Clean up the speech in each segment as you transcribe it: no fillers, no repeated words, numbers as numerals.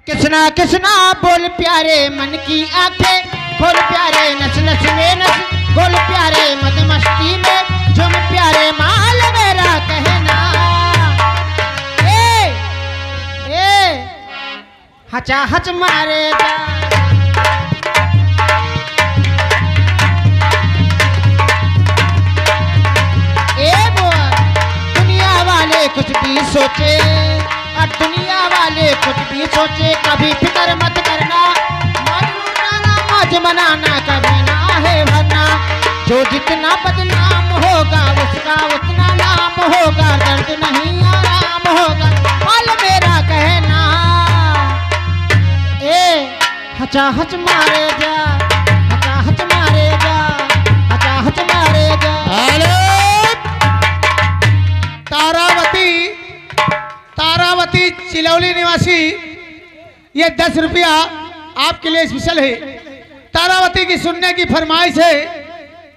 कृष्णा कृष्णा बोल प्यारे मन की आंखें खोल प्यारे नस नस में नस गोल प्यारे मद मस्ती में झुम प्यारे माल मेरा कहना ए हचा हच मारेगा दुनिया वाले कुछ भी सोचे और दुनिया वाले कुछ भी सोचे कभी फिक्र मत करना मौज मनाना कभी ना है भरना जो जितना बदनाम होगा उसका उतना नाम होगा दर्द नहीं आराम होगा माल मेरा कहना हचा हच मारेगा हचा हच मारेगा हचा हच मारेगा। तारावती चिलौली निवासी ये 10 रुपया आपके लिए स्पेशल है। तारावती की सुनने की फरमाइश है।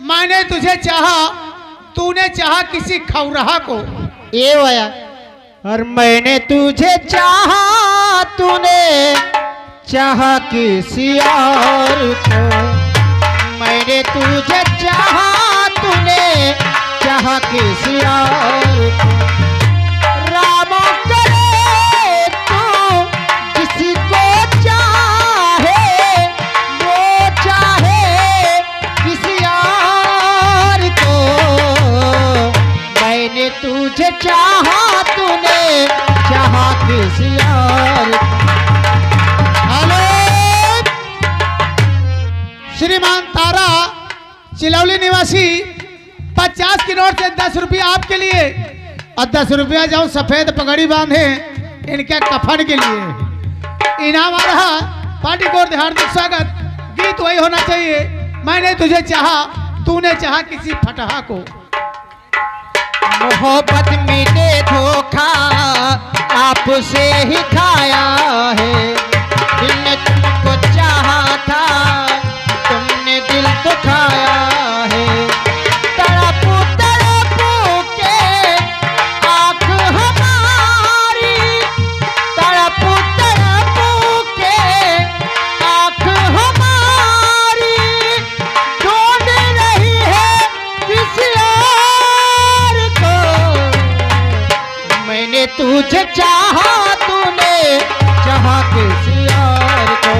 मैंने तुझे चाहा तूने चाहा किसी खौरहा को। ये वाया और मैंने तुझे चाहा तूने चाहा किसी और को। मैंने तुझे चाहा तूने चाहा किसी और को। राम करे तू किसी को चाहे वो चाहे किसी और को। मैंने तुझे चाहा तूने चाहा किसी और को। हेलो श्रीमान तारा चिलौली निवासी 50 की नोट से 10 रुपया आपके लिए और 10 रुपया जाओ सफेद पगड़ी बांधे इनके कफन के लिए। इनाम आ रहा पार्टी को हार्दिक स्वागत। गीत वही होना चाहिए मैंने तुझे चाहा तूने चाहा किसी फटहा को। मोहब्बत में दे धोखा आपसे ही खाया है। दिल ने तुमको चाहा था तुमने दिल दुखाया है। तड़पू तड़पू के आँख हमारी तड़पू तड़पू के आँख हमारी ढूंढ रही है किसी और को। मैंने तुझे चाहा तूने चाहा किसी और को।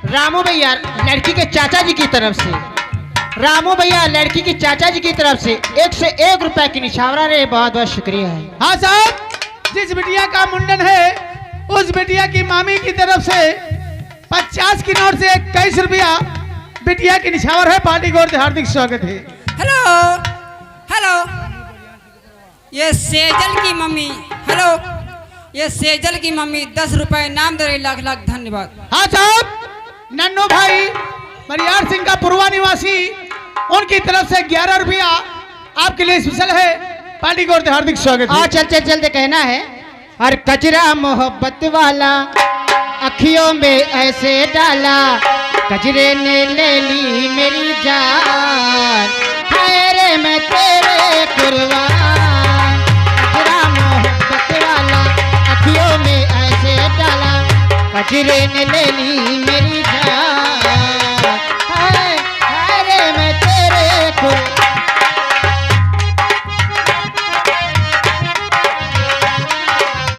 रामू भैया लड़की के चाचा जी की तरफ से रामू भैया लड़की की चाचा जी की तरफ से 1 से 1 रुपए की निछावरा रे बहुत बहुत शुक्रिया है। हाँ साहब जिस बिटिया का मुंडन है उस बिटिया की मामी की तरफ से 50 की नोट से 21 रुपया बिटिया की निछावर है। पार्टी को हार्दिक स्वागत है। हेलो हेलो ये सेजल की मम्मी हेलो ये सेजल की मम्मी 10 रुपए नाम दे रही। लाख लाख धन्यवाद। हाँ साहब नन्नू भाई मरियार सिंह का पूर्वा निवासी उनकी तरफ से 11 रुपया आपके लिए स्पेशल है। पार्टी को हार्दिक स्वागत है। चल चल चल कहना है हर कचरा मोहब्बत वाला अखियों में ऐसे डाला कचरे ने ले ली मेरी जान हाय रे मैं तेरे कुर्बान। कचरा मोहब्बत वाला अखियों में ऐसे डाला कचरे ने ले ली मेरी